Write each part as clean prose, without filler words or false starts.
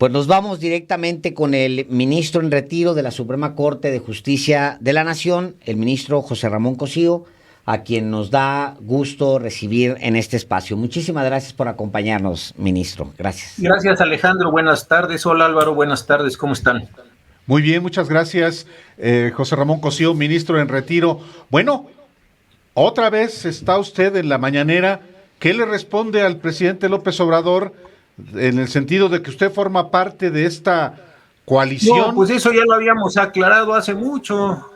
Pues nos vamos directamente con el ministro en retiro de la Suprema Corte de Justicia de la Nación, el ministro José Ramón Cosío, a quien nos da gusto recibir en este espacio. Muchísimas gracias por acompañarnos, ministro. Gracias. Gracias, Alejandro. Buenas tardes. Hola, Álvaro. Buenas tardes. ¿Cómo están? Muy bien, muchas gracias, José Ramón Cosío, ministro en retiro. Bueno, otra vez está usted en la mañanera. ¿Qué le responde al presidente López Obrador en el sentido de que usted forma parte de esta coalición? No, pues eso ya lo habíamos aclarado hace mucho.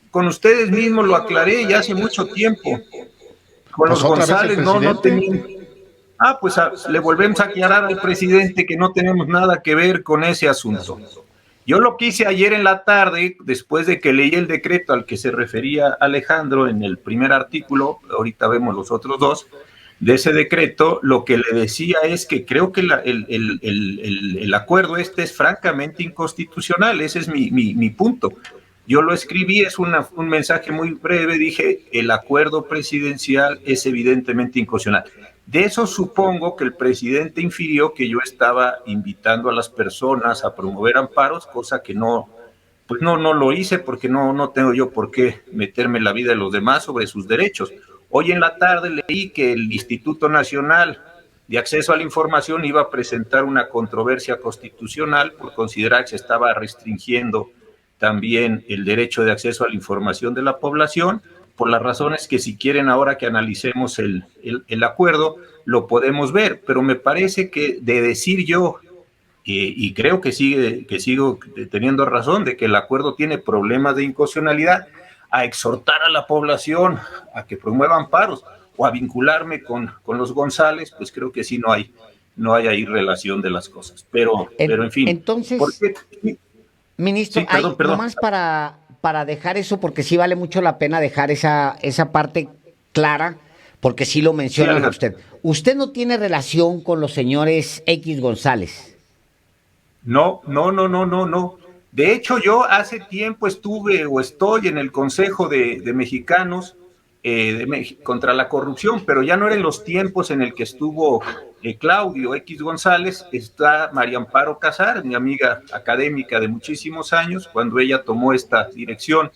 Con ustedes mismos lo aclaré ya hace mucho tiempo. Con Pues los otra vez González el no presidente. tenían. Pues le volvemos a aclarar al presidente que no tenemos nada que ver con ese asunto. Yo lo quise ayer en la tarde, después de que leí el decreto al que se refería Alejandro en el primer artículo, ahorita vemos los otros dos, de ese decreto, lo que le decía es que creo que el acuerdo este es francamente inconstitucional, ese es mi punto. Yo lo escribí, es un mensaje muy breve, dije, el acuerdo presidencial es evidentemente inconstitucional. De eso supongo que el presidente infirió que yo estaba invitando a las personas a promover amparos, cosa que no lo hice porque no tengo yo por qué meterme en la vida de los demás sobre sus derechos. Hoy en la tarde leí que el Instituto Nacional de Acceso a la Información iba a presentar una controversia constitucional por considerar que se estaba restringiendo también el derecho de acceso a la información de la población, por las razones que si quieren ahora que analicemos el acuerdo, lo podemos ver, pero me parece que de decir yo, y creo que sigo teniendo razón, de que el acuerdo tiene problemas de inconstitucionalidad, a exhortar a la población a que promuevan amparos o a vincularme con los González, pues creo que sí no hay ahí relación de las cosas, pero en fin. Entonces, ¿por qué? ministro, Sí, perdón. nomás para dejar eso, porque sí vale mucho la pena dejar esa parte clara, porque sí lo mencionan Sí, a usted. ¿Usted no tiene relación con los señores X González? No. De hecho, yo hace tiempo estuve o estoy en el Consejo de Mexicanos contra la corrupción, pero ya no eran los tiempos en el que estuvo Claudio X González. Está María Amparo Casar, mi amiga académica de muchísimos años. Cuando ella tomó esta dirección,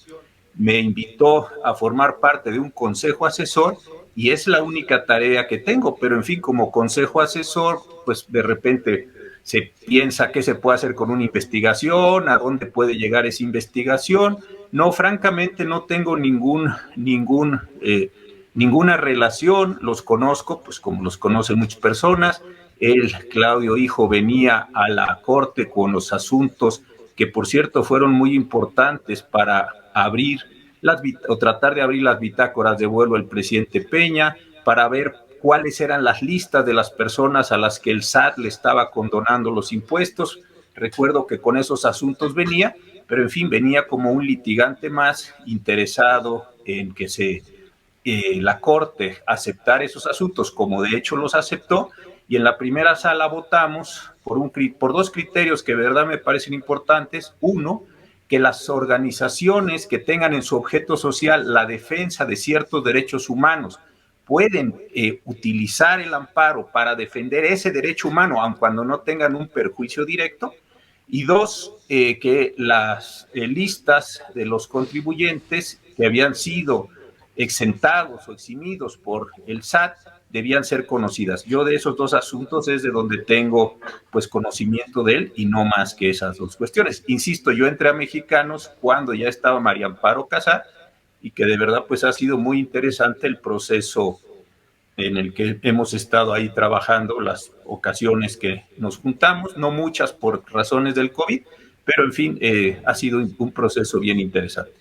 me invitó a formar parte de un consejo asesor y es la única tarea que tengo, pero en fin, como consejo asesor, pues de repente se piensa qué se puede hacer con una investigación, a dónde puede llegar esa investigación. No, francamente no tengo ninguna relación, los conozco, pues como los conocen muchas personas. El Claudio hijo venía a la corte con los asuntos que por cierto fueron muy importantes para abrir o tratar de abrir las bitácoras de vuelo del presidente Peña, para ver cuáles eran las listas de las personas a las que el SAT le estaba condonando los impuestos. Recuerdo que con esos asuntos venía, pero en fin, venía como un litigante más interesado en que la Corte aceptara esos asuntos, como de hecho los aceptó, y en la primera sala votamos por dos criterios que de verdad me parecen importantes. Uno, que las organizaciones que tengan en su objeto social la defensa de ciertos derechos humanos pueden utilizar el amparo para defender ese derecho humano, aun cuando no tengan un perjuicio directo. Y dos, que las listas de los contribuyentes que habían sido exentados o eximidos por el SAT debían ser conocidas. Yo de esos dos asuntos es de donde tengo pues conocimiento de él y no más que esas dos cuestiones. Insisto, yo entré a Mexicanos cuando ya estaba María Amparo Casar y que de verdad pues ha sido muy interesante el proceso en el que hemos estado ahí trabajando, las ocasiones que nos juntamos, no muchas por razones del COVID, pero en fin, ha sido un proceso bien interesante.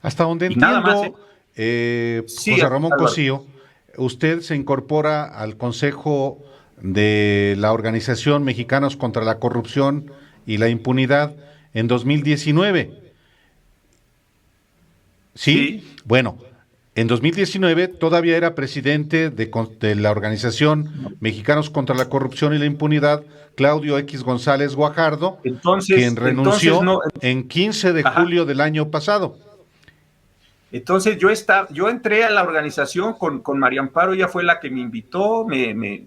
Hasta donde y nada más, entiendo, José Ramón Cosío, usted se incorpora al Consejo de la Organización Mexicanos contra la Corrupción y la Impunidad en 2019. ¿Sí? Bueno, en 2019 todavía era presidente de la Organización Mexicanos contra la Corrupción y la Impunidad, Claudio X González Guajardo, quien renunció en 15 de julio del año pasado. Entonces yo entré a la organización con María Amparo, ella fue la que me invitó, me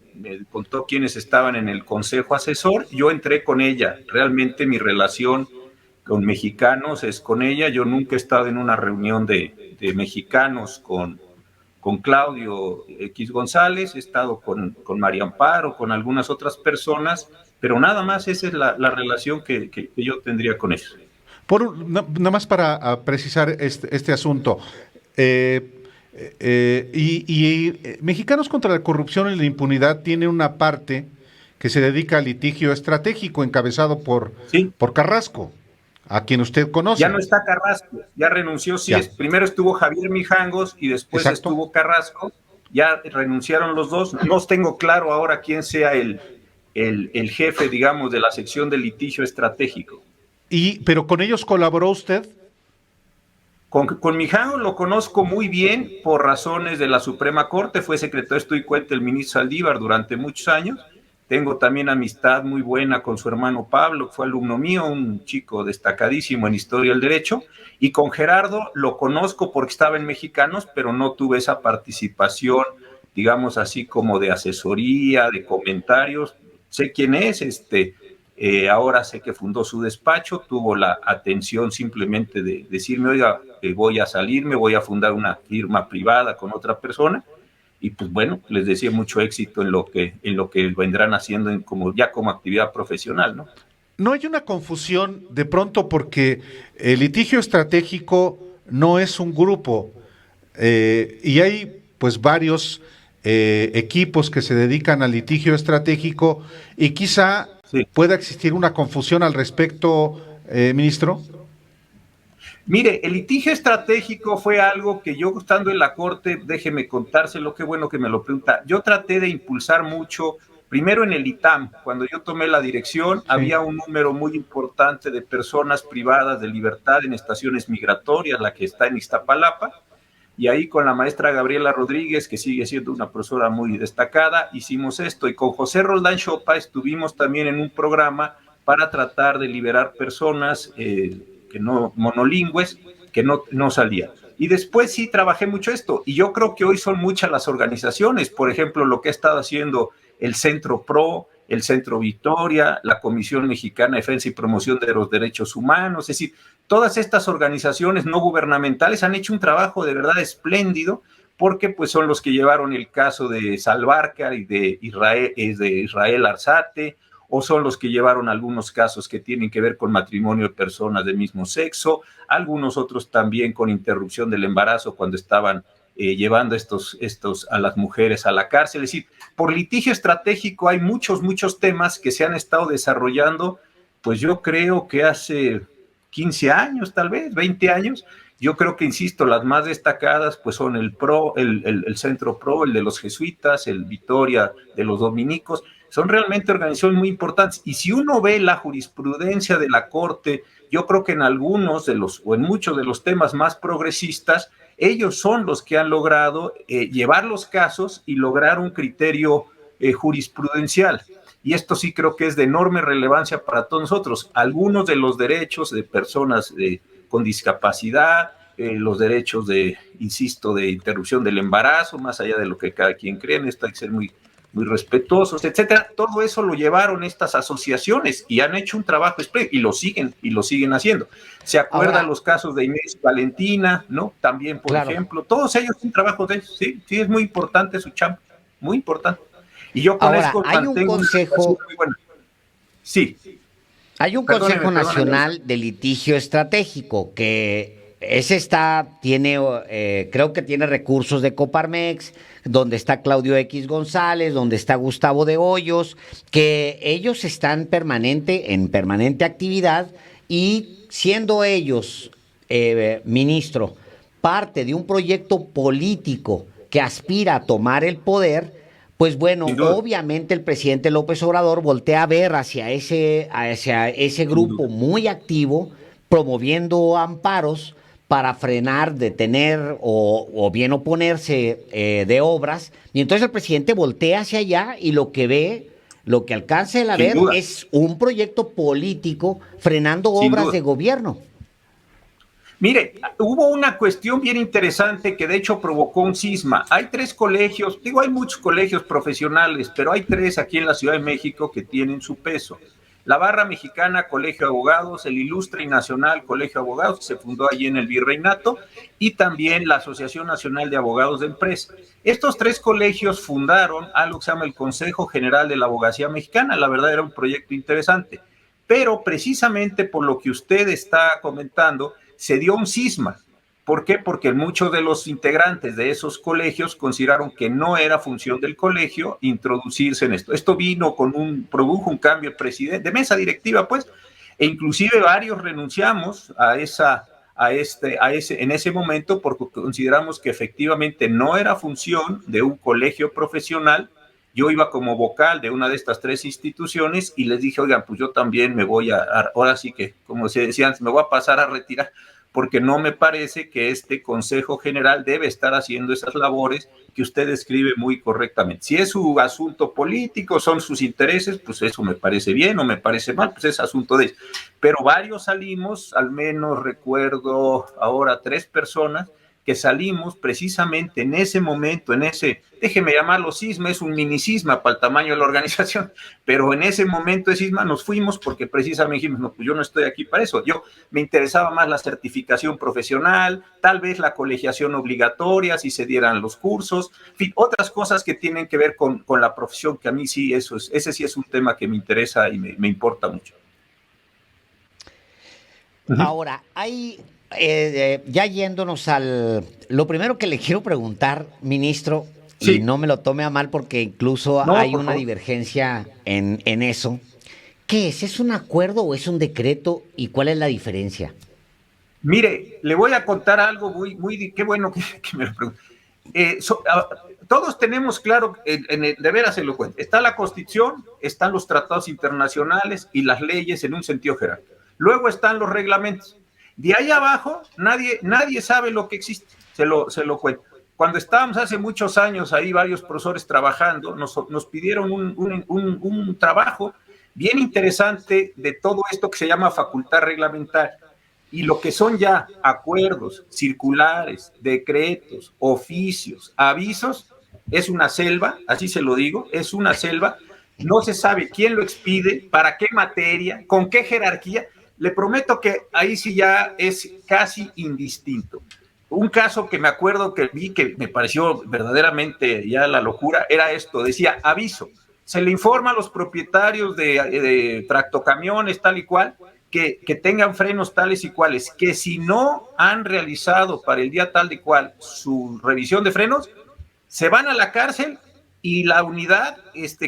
contó quiénes estaban en el consejo asesor, yo entré con ella, realmente mi relación con mexicanos es con ella, yo nunca he estado en una reunión de mexicanos con Claudio X González, he estado con María Amparo, con algunas otras personas, pero nada más esa es la relación que yo tendría con ellos. Nada más para precisar este asunto. Mexicanos contra la Corrupción y la Impunidad tiene una parte que se dedica al litigio estratégico encabezado ¿Sí? por Carrasco, a quien usted conoce. Ya no está Carrasco, ya renunció, sí, primero estuvo Javier Mijangos y después Exacto. estuvo Carrasco, ya renunciaron los dos, no tengo claro ahora quién sea el jefe, digamos, de la sección de litigio estratégico. ¿Pero con ellos colaboró usted? Con Mijangos lo conozco muy bien por razones de la Suprema Corte, fue secretario de Estudio y Cuenta del ministro Saldívar durante muchos años. Tengo también amistad muy buena con su hermano Pablo, que fue alumno mío, un chico destacadísimo en Historia del Derecho, y con Gerardo lo conozco porque estaba en Mexicanos, pero no tuve esa participación, digamos así como de asesoría, de comentarios. Sé quién es, ahora sé que fundó su despacho, tuvo la atención simplemente de decirme, oiga, voy a salirme, voy a fundar una firma privada con otra persona, y pues bueno, les deseo mucho éxito en lo que vendrán haciendo como actividad profesional, ¿no? ¿No hay una confusión de pronto porque el litigio estratégico no es un grupo y hay pues varios equipos que se dedican al litigio estratégico y quizá pueda existir una confusión al respecto, ministro? Mire, el litigio estratégico fue algo que yo, estando en la Corte, déjeme contárselo, qué bueno que me lo pregunta, yo traté de impulsar mucho, primero en el ITAM, cuando yo tomé la dirección, había un número muy importante de personas privadas de libertad en estaciones migratorias, la que está en Iztapalapa, y ahí con la maestra Gabriela Rodríguez, que sigue siendo una profesora muy destacada, hicimos esto, y con José Roldán Chopa estuvimos también en un programa para tratar de liberar personas que no monolingües, que no salían. Y después sí trabajé mucho esto, y yo creo que hoy son muchas las organizaciones, por ejemplo, lo que ha estado haciendo el Centro PRO, el Centro Victoria, la Comisión Mexicana de Defensa y Promoción de los Derechos Humanos, es decir, todas estas organizaciones no gubernamentales han hecho un trabajo de verdad espléndido, porque pues son los que llevaron el caso de Salvarcar y de Israel Arzate, o son los que llevaron algunos casos que tienen que ver con matrimonio de personas del mismo sexo, algunos otros también con interrupción del embarazo cuando estaban llevando estos a las mujeres a la cárcel. Es decir, por litigio estratégico hay muchos temas que se han estado desarrollando, pues yo creo que hace 15 años, tal vez, 20 años. Yo creo que, insisto, las más destacadas pues son el PRO, el Centro PRO, el de los jesuitas, el Victoria de los dominicos. Son realmente organizaciones muy importantes. Y si uno ve la jurisprudencia de la Corte, yo creo que en algunos de los, o en muchos de los temas más progresistas, ellos son los que han logrado llevar los casos y lograr un criterio jurisprudencial. Y esto sí creo que es de enorme relevancia para todos nosotros. Algunos de los derechos de personas con discapacidad, los derechos insisto, de interrupción del embarazo, más allá de lo que cada quien cree, esto hay que ser muy respetuosos, etcétera. Todo eso lo llevaron estas asociaciones y han hecho un trabajo y lo siguen haciendo. ¿Se acuerdan los casos de Inés Valentina, no? También, por ejemplo, todos ellos un trabajo de eso, sí, es muy importante su chamba, muy importante. Y yo con esto hay un consejo muy buena. Sí. Hay un Consejo Nacional de Litigio Estratégico que creo que tiene recursos de Coparmex, donde está Claudio X González, donde está Gustavo de Hoyos, que ellos están en permanente actividad y siendo ellos, ministro, parte de un proyecto político que aspira a tomar el poder, pues bueno, obviamente el presidente López Obrador voltea a ver hacia ese grupo muy activo, promoviendo amparos para frenar, detener o bien oponerse de obras. Y entonces el presidente voltea hacia allá y lo que alcanza a ver es un proyecto político frenando obras de gobierno. Mire, hubo una cuestión bien interesante que de hecho provocó un cisma. Hay 3 colegios, digo, hay muchos colegios profesionales, pero hay 3 aquí en la Ciudad de México que tienen su peso. La Barra Mexicana, Colegio de Abogados, el Ilustre y Nacional Colegio de Abogados, que se fundó allí en el Virreinato, y también la Asociación Nacional de Abogados de Empresa. Estos 3 colegios fundaron algo que se llama el Consejo General de la Abogacía Mexicana. La verdad era un proyecto interesante, pero precisamente por lo que usted está comentando, se dio un cisma. ¿Por qué? Porque muchos de los integrantes de esos colegios consideraron que no era función del colegio introducirse en esto. Esto produjo un cambio de mesa directiva, pues, e inclusive varios renunciamos en ese momento porque consideramos que efectivamente no era función de un colegio profesional. Yo iba como vocal de una de estas 3 instituciones y les dije, oigan, pues yo también me voy ahora sí que, como se decía antes, me voy a pasar a retirar, porque no me parece que este Consejo General debe estar haciendo esas labores que usted describe muy correctamente. Si es su asunto político, son sus intereses, pues eso me parece bien o me parece mal, pues es asunto de ellos. Pero varios salimos, al menos recuerdo ahora 3 personas, que salimos precisamente en ese momento, déjeme llamarlo cisma, es un mini cisma para el tamaño de la organización, pero en ese momento de cisma nos fuimos porque precisamente dijimos, no, pues yo no estoy aquí para eso, me interesaba más la certificación profesional, tal vez la colegiación obligatoria, si se dieran los cursos, en fin, otras cosas que tienen que ver con la profesión, que a mí sí, ese sí es un tema que me interesa y me importa mucho. Ahora, ya yéndonos lo primero que le quiero preguntar, ministro, sí, y no me lo tome a mal porque incluso hay una divergencia en eso. ¿Qué es? ¿Es un acuerdo o es un decreto? ¿Y cuál es la diferencia? Mire, le voy a contar algo qué bueno que me lo pregunte. Todos tenemos claro, de veras se lo cuento, está la Constitución, están los tratados internacionales y las leyes en un sentido jerárquico. Luego están los reglamentos. De ahí abajo, nadie sabe lo que existe, se lo cuento. Cuando estábamos hace muchos años ahí, varios profesores trabajando, nos pidieron un trabajo bien interesante de todo esto que se llama facultad reglamentaria. Y lo que son ya acuerdos, circulares, decretos, oficios, avisos, es una selva, así se lo digo, es una selva. No se sabe quién lo expide, para qué materia, con qué jerarquía. Le prometo que ahí sí ya es casi indistinto. Un caso que me acuerdo que vi que me pareció verdaderamente ya la locura era esto, decía aviso, se le informa a los propietarios de tractocamiones tal y cual que tengan frenos tales y cuales, que si no han realizado para el día tal y cual su revisión de frenos, se van a la cárcel y la unidad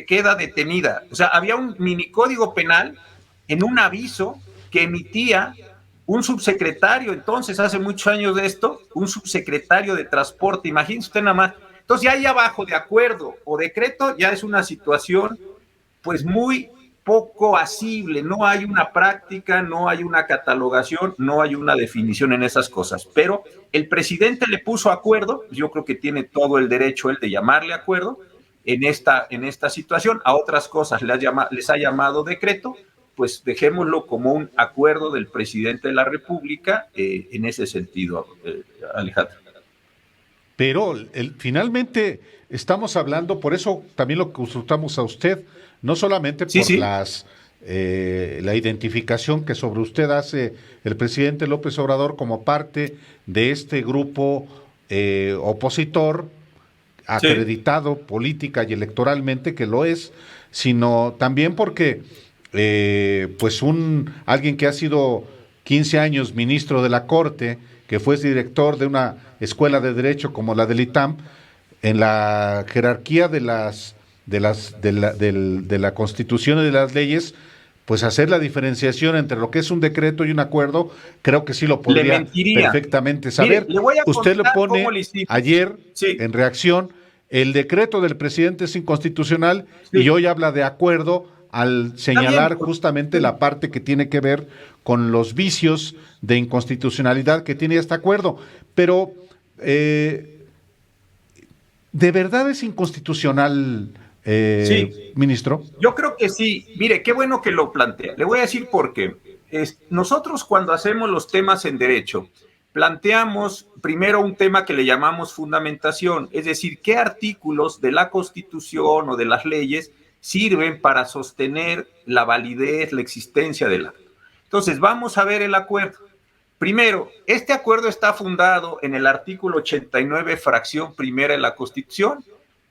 queda detenida. O sea, había un mini código penal en un aviso que emitía un subsecretario, entonces hace muchos años de esto, un subsecretario de transporte, imagínese usted nada más. Entonces ya ahí abajo, de acuerdo o decreto, ya es una situación pues muy poco asible, no hay una práctica, no hay una catalogación, no hay una definición en esas cosas, pero el presidente le puso acuerdo, yo creo que tiene todo el derecho él de llamarle acuerdo en esta situación, a otras cosas les ha llamado decreto, pues dejémoslo como un acuerdo del presidente de la República en ese sentido, Alejandro. Pero finalmente estamos hablando, por eso también lo consultamos a usted, no solamente por la identificación que sobre usted hace el presidente López Obrador como parte de este grupo opositor, acreditado política y electoralmente, que lo es, sino también porque pues alguien que ha sido 15 años ministro de la Corte, que fue director de una escuela de derecho como la del ITAM, en la jerarquía de la Constitución y de las leyes, pues hacer la diferenciación entre lo que es un decreto y un acuerdo, creo que sí lo podría perfectamente saber. Mire, usted le pone ayer en reacción, el decreto del presidente es inconstitucional y hoy habla de acuerdo al señalar justamente la parte que tiene que ver con los vicios de inconstitucionalidad que tiene este acuerdo. Pero, ¿de verdad es inconstitucional, ministro? Yo creo que sí. Mire, qué bueno que lo plantea. Le voy a decir por qué. Nosotros cuando hacemos los temas en derecho, planteamos primero un tema que le llamamos fundamentación, es decir, qué artículos de la Constitución o de las leyes sirven para sostener la validez, la existencia del acto. Entonces, vamos a ver el acuerdo. Primero, este acuerdo está fundado en el artículo 89, fracción primera de la Constitución,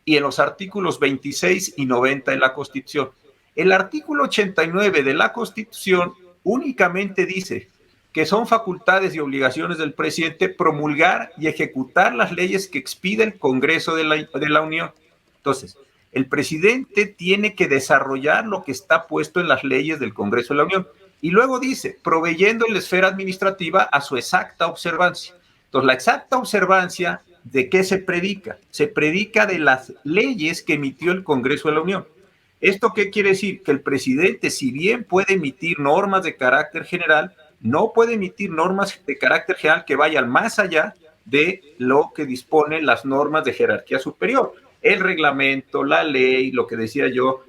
y en los artículos 26 y 90 de la Constitución. El artículo 89 de la Constitución únicamente dice que son facultades y obligaciones del presidente promulgar y ejecutar las leyes que expide el Congreso de la Unión. Entonces, el presidente tiene que desarrollar lo que está puesto en las leyes del Congreso de la Unión. Y luego dice, proveyendo en la esfera administrativa a su exacta observancia. Entonces, la exacta observancia, ¿de qué se predica? Se predica de las leyes que emitió el Congreso de la Unión. ¿Esto qué quiere decir? Que el presidente, si bien puede emitir normas de carácter general, no puede emitir normas de carácter general que vayan más allá de lo que disponen las normas de jerarquía superior. El reglamento, la ley, lo que decía yo,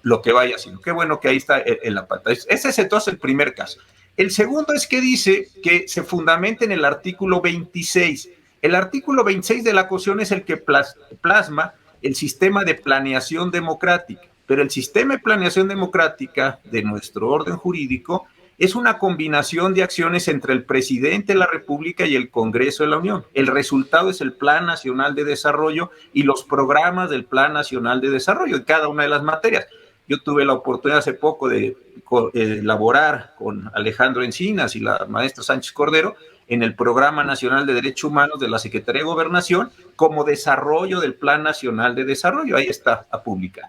lo que vaya haciendo. Qué bueno que ahí está en la pantalla. Ese es entonces el primer caso. El segundo es que dice que se fundamenta en el artículo 26. El artículo 26 de la Constitución es el que plasma el sistema de planeación democrática, pero el sistema de planeación democrática de nuestro orden jurídico es una combinación de acciones entre el presidente de la República y el Congreso de la Unión. El resultado es el Plan Nacional de Desarrollo y los programas del Plan Nacional de Desarrollo en cada una de las materias. Yo tuve la oportunidad hace poco de elaborar con Alejandro Encinas y la maestra Sánchez Cordero en el Programa Nacional de Derechos Humanos de la Secretaría de Gobernación como desarrollo del Plan Nacional de Desarrollo. Ahí está a publicar.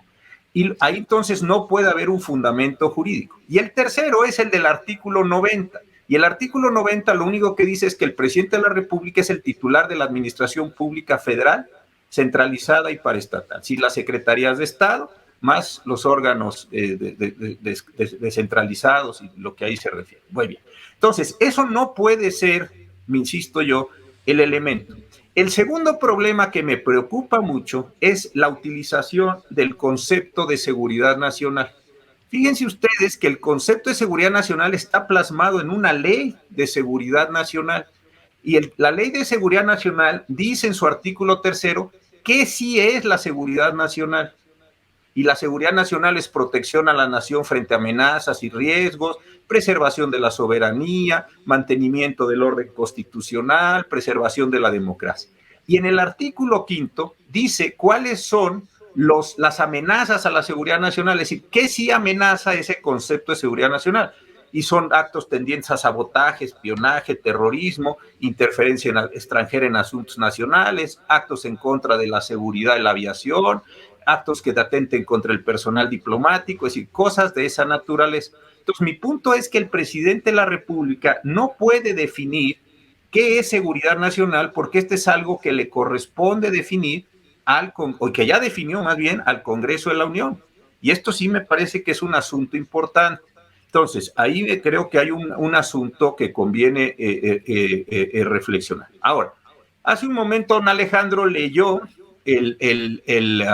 Y ahí entonces no puede haber un fundamento jurídico. Y el tercero es el del artículo 90. Y el artículo 90 lo único que dice es que el presidente de la República es el titular de la administración pública federal, centralizada y paraestatal. Sí, las secretarías de Estado, más los órganos descentralizados y lo que ahí se refiere. Muy bien. Entonces, eso no puede ser, me insisto yo, el elemento. El segundo problema que me preocupa mucho es la utilización del concepto de seguridad nacional. Fíjense ustedes que el concepto de seguridad nacional está plasmado en una ley de seguridad nacional. Y la ley de seguridad nacional dice en su artículo 3 que sí es la seguridad nacional. Y la seguridad nacional es protección a la nación frente a amenazas y riesgos, preservación de la soberanía, mantenimiento del orden constitucional, preservación de la democracia. Y en el artículo 5 dice cuáles son las amenazas a la seguridad nacional, es decir, qué sí amenaza ese concepto de seguridad nacional. Y son actos tendientes a sabotaje, espionaje, terrorismo, interferencia extranjera en asuntos nacionales, actos en contra de la seguridad de la aviación, actos que atenten contra el personal diplomático, es decir, cosas de esa naturaleza. Entonces, mi punto es que el presidente de la República no puede definir qué es seguridad nacional porque este es algo que le corresponde definir o que ya definió más bien al Congreso de la Unión. Y esto sí me parece que es un asunto importante. Entonces, ahí creo que hay un asunto que conviene reflexionar. Ahora, hace un momento don Alejandro leyó el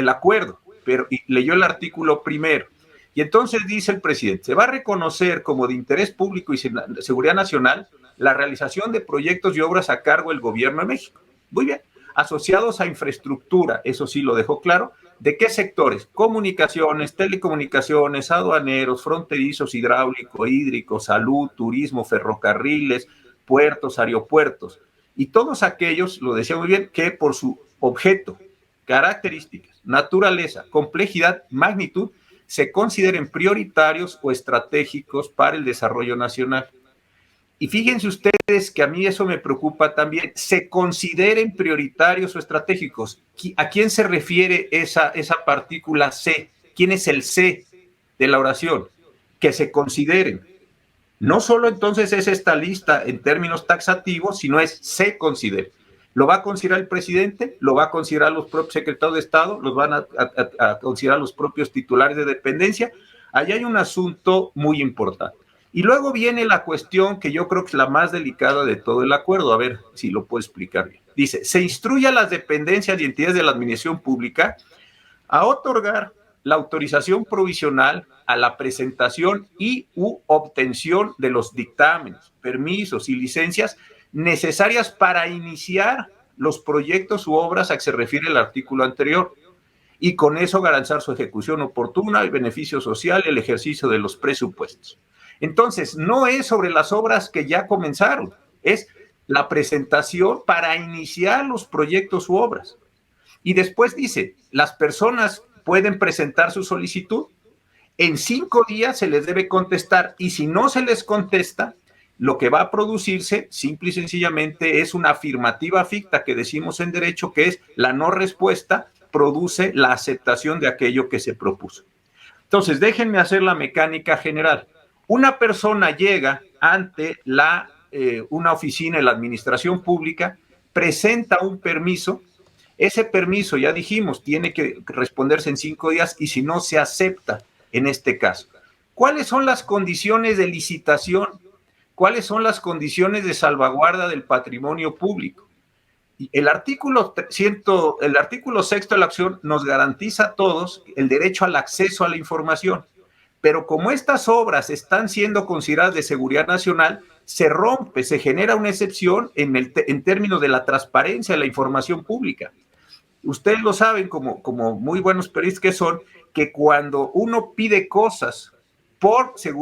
acuerdo, pero leyó el artículo 1. Y entonces dice el presidente, se va a reconocer como de interés público y seguridad nacional la realización de proyectos y obras a cargo del gobierno de México. Muy bien, asociados a infraestructura, eso sí lo dejó claro. ¿De qué sectores? Comunicaciones, telecomunicaciones, aduaneros, fronterizos, hidráulico, hídrico, salud, turismo, ferrocarriles, puertos, aeropuertos. Y todos aquellos, lo decía muy bien, que por su objeto, características, naturaleza, complejidad, magnitud, se consideren prioritarios o estratégicos para el desarrollo nacional. Y fíjense ustedes que a mí eso me preocupa también, se consideren prioritarios o estratégicos. ¿A quién se refiere esa partícula C? ¿Quién es el C de la oración? Que se consideren. No solo entonces es esta lista en términos taxativos, sino es se considere. ¿Lo va a considerar el presidente? ¿Lo va a considerar los propios secretarios de Estado? ¿Los van a considerar los propios titulares de dependencia? Allá hay un asunto muy importante. Y luego viene la cuestión que yo creo que es la más delicada de todo el acuerdo. A ver si lo puedo explicar bien. Dice, se instruye a las dependencias y entidades de la administración pública a otorgar la autorización provisional a la presentación y u obtención de los dictámenes, permisos y licencias necesarias para iniciar los proyectos u obras a que se refiere el artículo anterior, y con eso garantizar su ejecución oportuna, el beneficio social y el ejercicio de los presupuestos. Entonces, no es sobre las obras que ya comenzaron, es la presentación para iniciar los proyectos u obras. Y después dice, las personas pueden presentar su solicitud, en 5 días se les debe contestar, y si no se les contesta, lo que va a producirse simple y sencillamente es una afirmativa ficta que decimos en derecho, que es la no respuesta produce la aceptación de aquello que se propuso. Entonces, déjenme hacer la mecánica general. Una persona llega ante una oficina de la administración pública, presenta un permiso, ese permiso, ya dijimos, tiene que responderse en 5 días y si no, se acepta en este caso. ¿Cuáles son las condiciones de licitación? ¿Cuáles son las condiciones de salvaguarda del patrimonio público? El artículo 6º de la acción nos garantiza a todos el derecho al acceso a la información, pero como estas obras están siendo consideradas de seguridad nacional, se rompe, se genera una excepción en términos de la transparencia de la información pública. Ustedes lo saben como muy buenos periodistas que son, que cuando uno pide cosas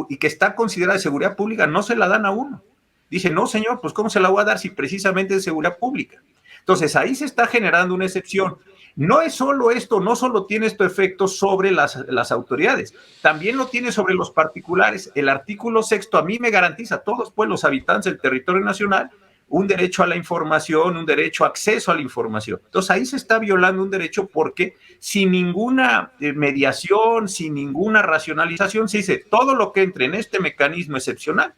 y que está considerada de seguridad pública, no se la dan a uno. Dice, no señor, pues ¿cómo se la voy a dar si precisamente es de seguridad pública? Entonces ahí se está generando una excepción. No es solo esto, no solo tiene esto efectos sobre las autoridades, también lo tiene sobre los particulares. El artículo 6º a mí me garantiza a todos pues, los habitantes del territorio nacional un derecho a la información, un derecho a acceso a la información. Entonces ahí se está violando un derecho porque sin ninguna mediación, sin ninguna racionalización, se dice todo lo que entre en este mecanismo excepcional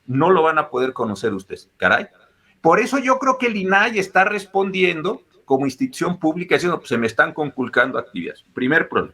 no lo van a poder conocer ustedes. Caray. Por eso yo creo que el INAI está respondiendo como institución pública diciendo, pues se me están conculcando actividades. Primer problema.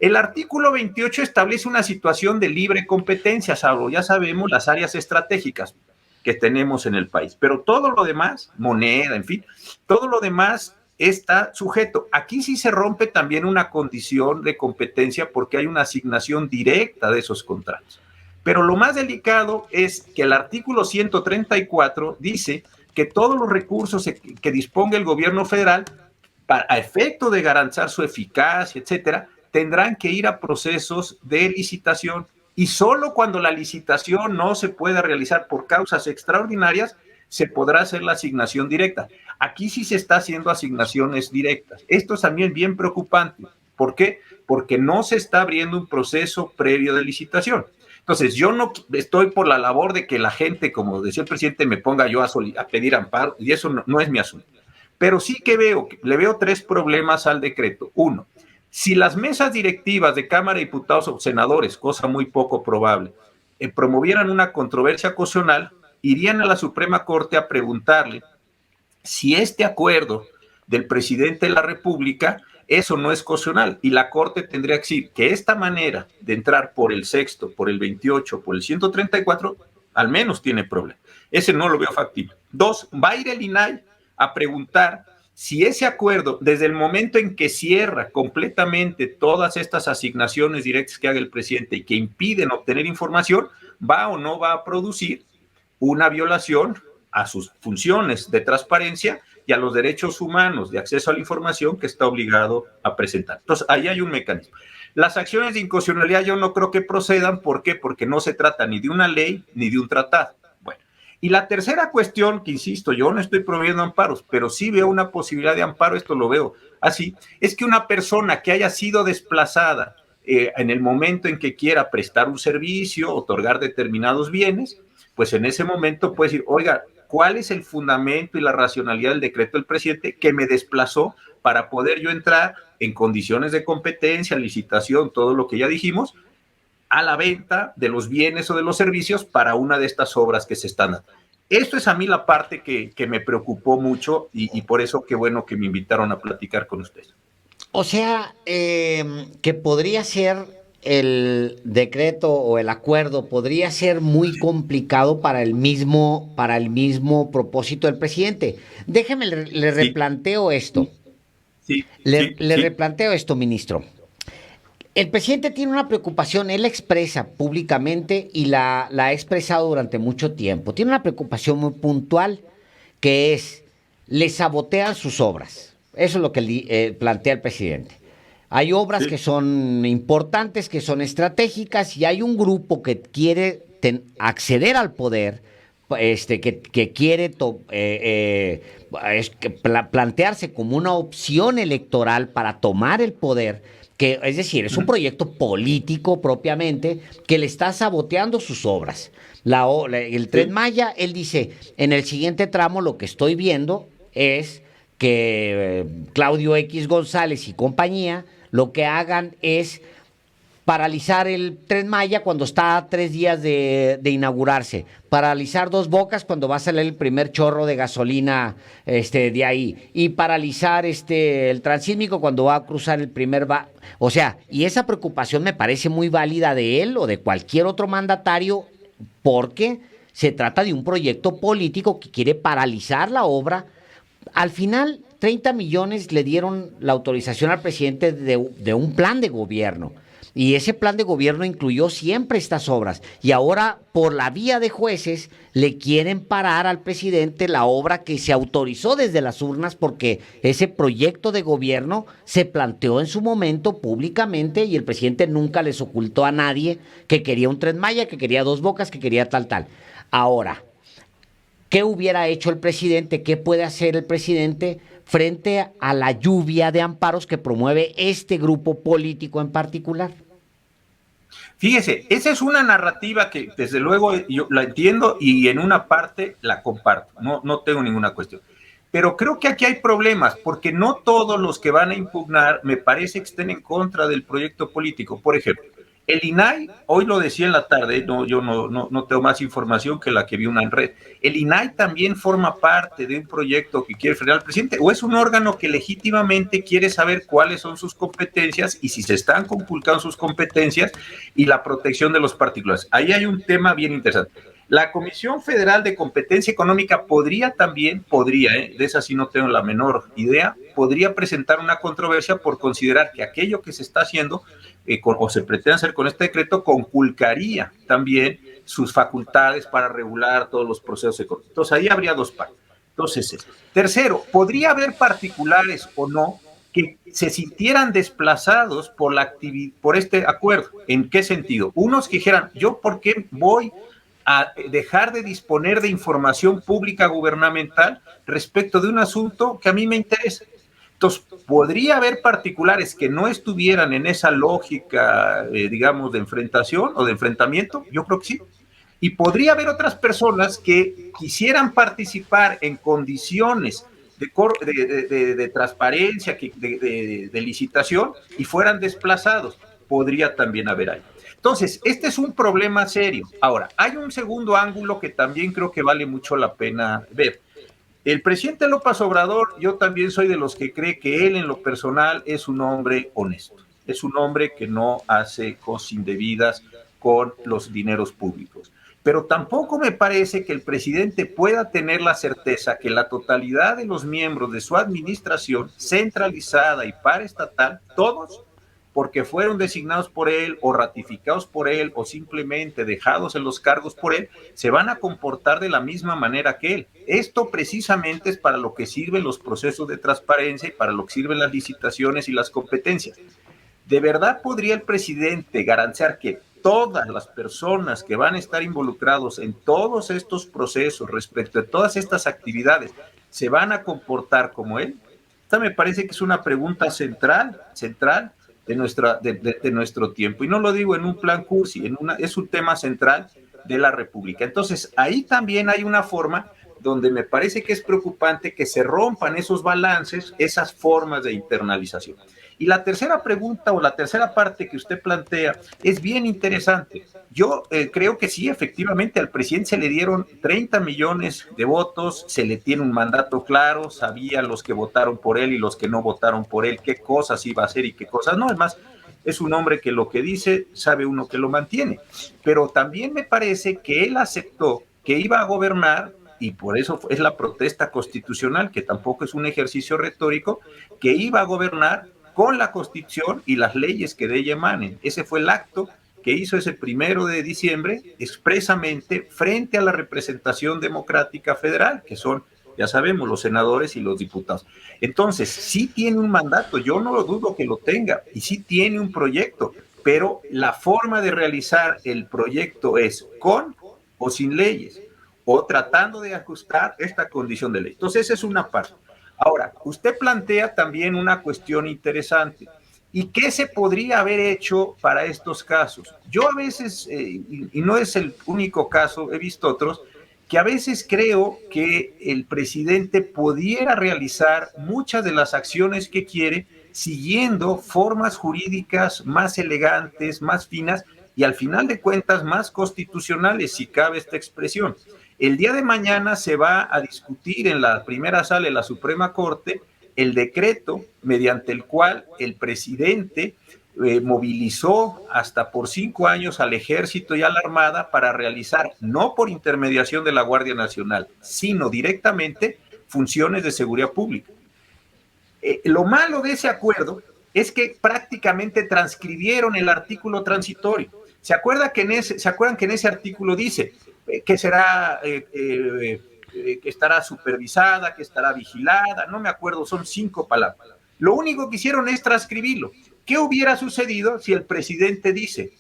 El artículo 28 establece una situación de libre competencia, salvo ya sabemos las áreas estratégicas que tenemos en el país, pero todo lo demás, moneda, en fin, todo lo demás está sujeto. Aquí sí se rompe también una condición de competencia porque hay una asignación directa de esos contratos. Pero lo más delicado es que el artículo 134 dice que todos los recursos que disponga el gobierno federal, a efecto de garantizar su eficacia, etcétera, tendrán que ir a procesos de licitación. Y solo cuando la licitación no se pueda realizar por causas extraordinarias, se podrá hacer la asignación directa. Aquí sí se está haciendo asignaciones directas. Esto es también bien preocupante. ¿Por qué? Porque no se está abriendo un proceso previo de licitación. Entonces, yo no estoy por la labor de que la gente, como decía el presidente, me ponga yo a pedir amparo, y eso no es mi asunto. Pero sí que le veo 3 problemas al decreto. 1, si las mesas directivas de Cámara de Diputados o senadores, cosa muy poco probable, promovieran una controversia constitucional, irían a la Suprema Corte a preguntarle si este acuerdo del presidente de la República, eso no es constitucional, y la Corte tendría que decir que esta manera de entrar por el 6º, por el 28, por el 134, al menos tiene problema. Ese no lo veo factible. 2, va a ir el INAI a preguntar si ese acuerdo, desde el momento en que cierra completamente todas estas asignaciones directas que haga el presidente y que impiden obtener información, va o no va a producir una violación a sus funciones de transparencia y a los derechos humanos de acceso a la información que está obligado a presentar. Entonces, ahí hay un mecanismo. Las acciones de inconstitucionalidad yo no creo que procedan. ¿Por qué? Porque no se trata ni de una ley ni de un tratado. Bueno, y la tercera cuestión, que insisto, yo no estoy promoviendo amparos, pero sí veo una posibilidad de amparo, esto lo veo así, es que una persona que haya sido desplazada en el momento en que quiera prestar un servicio, otorgar determinados bienes, pues en ese momento puede decir, oiga, ¿cuál es el fundamento y la racionalidad del decreto del presidente que me desplazó para poder yo entrar en condiciones de competencia, licitación, todo lo que ya dijimos, a la venta de los bienes o de los servicios para una de estas obras que se están dando? Esto es a mí la parte que me preocupó mucho y por eso qué bueno que me invitaron a platicar con ustedes. O sea, que podría ser el decreto o el acuerdo, podría ser muy complicado para el mismo propósito del presidente. Déjeme, le replanteo esto. Sí, Le replanteo esto, ministro. El presidente tiene una preocupación, él la expresa públicamente y la ha expresado durante mucho tiempo. Tiene una preocupación muy puntual que es, le sabotean sus obras. Eso es lo que plantea el presidente. Hay obras Sí. que son importantes, que son estratégicas, y hay un grupo que quiere acceder al poder, que quiere plantearse como una opción electoral para tomar el poder, que es decir, es un proyecto político propiamente que le está saboteando sus obras. El Tren Maya, él dice, en el siguiente tramo lo que estoy viendo es que Claudio X González y compañía lo que hagan es paralizar el Tren Maya cuando está a 3 días de inaugurarse, paralizar Dos Bocas cuando va a salir el primer chorro de gasolina de ahí, y paralizar el Transísmico cuando va a cruzar el primer... O sea, y esa preocupación me parece muy válida de él o de cualquier otro mandatario, porque se trata de un proyecto político que quiere paralizar la obra. Al final, 30 millones le dieron la autorización al presidente de un plan de gobierno. Y ese plan de gobierno incluyó siempre estas obras. Y ahora, por la vía de jueces, le quieren parar al presidente la obra que se autorizó desde las urnas, porque ese proyecto de gobierno se planteó en su momento públicamente y el presidente nunca les ocultó a nadie que quería un Tren Maya, que quería Dos Bocas, que quería tal. Ahora, ¿qué hubiera hecho el presidente? ¿Qué puede hacer el presidente frente a la lluvia de amparos que promueve este grupo político en particular? Fíjese, esa es una narrativa que desde luego yo la entiendo y en una parte la comparto, no tengo ninguna cuestión. Pero creo que aquí hay problemas, porque no todos los que van a impugnar me parece que estén en contra del proyecto político. Por ejemplo, el INAI, hoy lo decía en la tarde, yo no tengo más información que la que vi una en red. El INAI también forma parte de un proyecto que quiere frenar al presidente, o es un órgano que legítimamente quiere saber cuáles son sus competencias y si se están conculcando sus competencias y la protección de los particulares. Ahí hay un tema bien interesante. La Comisión Federal de Competencia Económica podría, de esa sí no tengo la menor idea, podría presentar una controversia por considerar que aquello que se está haciendo o se pretende hacer con este decreto conculcaría también sus facultades para regular todos los procesos económicos. Entonces ahí habría dos partes. Entonces, tercero, podría haber particulares o no que se sintieran desplazados por este acuerdo. ¿En qué sentido? Unos que dijeran, ¿yo por qué voy a dejar de disponer de información pública gubernamental respecto de un asunto que a mí me interesa? Entonces, ¿podría haber particulares que no estuvieran en esa lógica, digamos, de enfrentación o de enfrentamiento? Yo creo que sí. Y podría haber otras personas que quisieran participar en condiciones de transparencia, de licitación, y fueran desplazados. Podría también haber ahí. Entonces, este es un problema serio. Ahora, hay un segundo ángulo que también creo que vale mucho la pena ver. El presidente López Obrador, yo también soy de los que cree que él en lo personal es un hombre honesto, es un hombre que no hace cosas indebidas con los dineros públicos. Pero tampoco me parece que el presidente pueda tener la certeza que la totalidad de los miembros de su administración centralizada y paraestatal, todos, porque fueron designados por él o ratificados por él o simplemente dejados en los cargos por él, se van a comportar de la misma manera que él. Esto precisamente es para lo que sirven los procesos de transparencia y para lo que sirven las licitaciones y las competencias. ¿De verdad podría el presidente garantizar que todas las personas que van a estar involucrados en todos estos procesos respecto de todas estas actividades se van a comportar como él? Esta me parece que es una pregunta central de nuestro tiempo. Y no lo digo en un plan cursi, es un tema central de la República. Entonces, ahí también hay una forma donde me parece que es preocupante que se rompan esos balances, esas formas de internalización. Y la tercera pregunta o la tercera parte que usted plantea es bien interesante. Yo creo que sí, efectivamente, al presidente se le dieron 30 millones de votos, se le tiene un mandato claro, sabía los que votaron por él y los que no votaron por él, qué cosas iba a hacer y qué cosas no. Además, es un hombre que lo que dice, sabe uno que lo mantiene. Pero también me parece que él aceptó que iba a gobernar, y por eso es la protesta constitucional, que tampoco es un ejercicio retórico, que iba a gobernar con la Constitución y las leyes que de ella emanen. Ese fue el acto que hizo ese 1 de diciembre expresamente frente a la representación democrática federal, que son, ya sabemos, los senadores y los diputados. Entonces, sí tiene un mandato, yo no lo dudo que lo tenga, y sí tiene un proyecto, pero la forma de realizar el proyecto es con o sin leyes, o tratando de ajustar esta condición de ley. Entonces, esa es una parte. Ahora, usted plantea también una cuestión interesante. ¿Y qué se podría haber hecho para estos casos? Yo a veces, y no es el único caso, he visto otros, que a veces creo que el presidente pudiera realizar muchas de las acciones que quiere siguiendo formas jurídicas más elegantes, más finas y al final de cuentas más constitucionales, si cabe esta expresión. El día de mañana se va a discutir en la primera sala de la Suprema Corte el decreto mediante el cual el presidente movilizó hasta por 5 años al Ejército y a la Armada para realizar, no por intermediación de la Guardia Nacional, sino directamente funciones de seguridad pública. Lo malo de ese acuerdo es que prácticamente transcribieron el artículo transitorio. ¿Se acuerdan que en ese artículo dice que será... que estará supervisada, que estará vigilada, no me acuerdo, son 5 palabras. Lo único que hicieron es transcribirlo. ¿Qué hubiera sucedido si el presidente dice,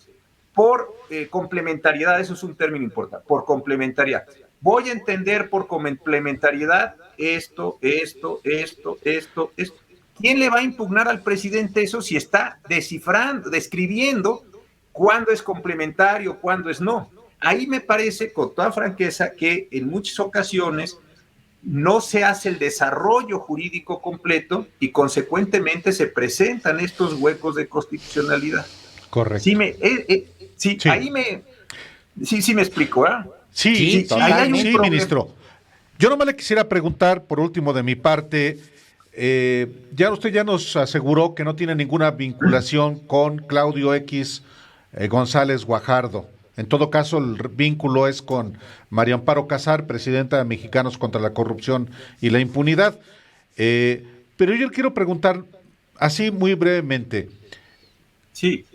por complementariedad, eso es un término importante, por complementariedad, voy a entender por complementariedad esto? ¿Quién le va a impugnar al presidente eso si está describiendo cuándo es complementario, cuándo es no? Ahí me parece, con toda franqueza, que en muchas ocasiones no se hace el desarrollo jurídico completo y consecuentemente se presentan estos huecos de constitucionalidad. Correcto. Sí, ahí me explico, ¿eh? Sí, ministro. Yo nomás le quisiera preguntar, por último de mi parte, ya usted ya nos aseguró que no tiene ninguna vinculación con Claudio X González Guajardo. En todo caso, el vínculo es con María Amparo Casar, presidenta de Mexicanos contra la Corrupción y la Impunidad. Pero yo quiero preguntar, así muy brevemente. Sí.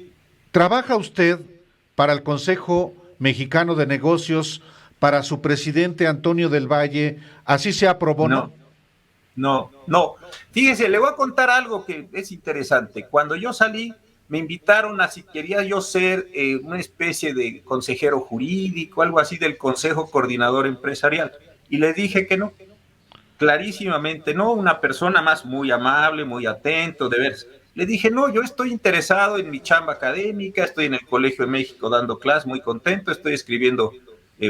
¿Trabaja usted para el Consejo Mexicano de Negocios, para su presidente Antonio del Valle? ¿Así se aprobó? No. Fíjese, le voy a contar algo que es interesante. Cuando yo salí, me invitaron a si quería yo ser una especie de consejero jurídico, algo así del Consejo Coordinador Empresarial. Y les dije que no, clarísimamente no, una persona más muy amable, muy atento, de veras. Le dije, no, yo estoy interesado en mi chamba académica, estoy en el Colegio de México dando clases, muy contento, estoy escribiendo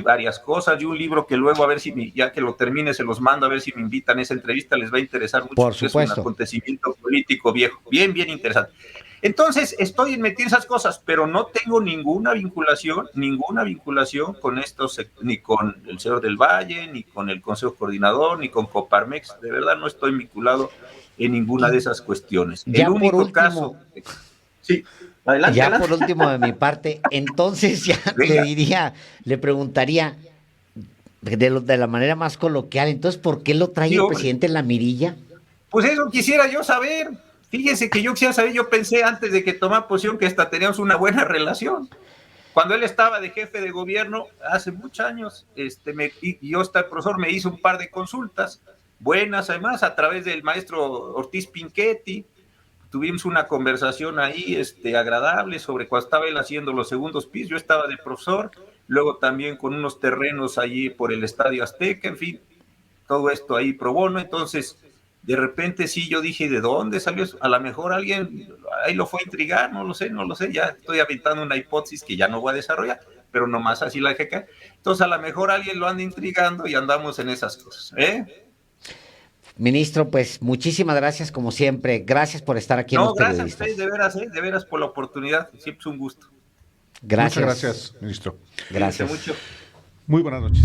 varias cosas y un libro que luego a ver si, ya que lo termine, se los mando a ver si me invitan a esa entrevista, les va a interesar mucho. Por supuesto. Es un acontecimiento político viejo, bien interesante. Entonces, estoy en meter esas cosas, pero no tengo ninguna vinculación con estos, ni con el señor del Valle, ni con el Consejo Coordinador, ni con Coparmex. De verdad, no estoy vinculado en ninguna de esas cuestiones. Ya el único por último, caso... Sí, adelante. Ya por último de mi parte, entonces ya le preguntaría de la manera más coloquial, entonces, ¿por qué lo trae el presidente en la mirilla? Pues eso quisiera yo saber. Fíjese que yo quisiera saber, yo pensé antes de que tomara posición que hasta teníamos una buena relación. Cuando él estaba de jefe de gobierno, hace muchos años, el profesor me hizo un par de consultas, buenas además, a través del maestro Ortiz Pinchetti. Tuvimos una conversación ahí agradable sobre cuando estaba él haciendo los segundos pisos. Yo estaba de profesor, luego también con unos terrenos allí por el Estadio Azteca, en fin, todo esto ahí pro bono. Entonces, de repente sí, yo dije, ¿de dónde salió eso? A lo mejor alguien ahí lo fue a intrigar, no lo sé, ya estoy aventando una hipótesis que ya no voy a desarrollar, pero nomás así la dejé caer. Entonces, a lo mejor alguien lo anda intrigando y andamos en esas cosas, Ministro, pues muchísimas gracias como siempre. Gracias por estar aquí en Los Periodistas. No, gracias a ustedes, de veras por la oportunidad. Siempre es un gusto. Gracias. Muchas gracias, ministro. Gracias. Mucho. Muy buenas noches.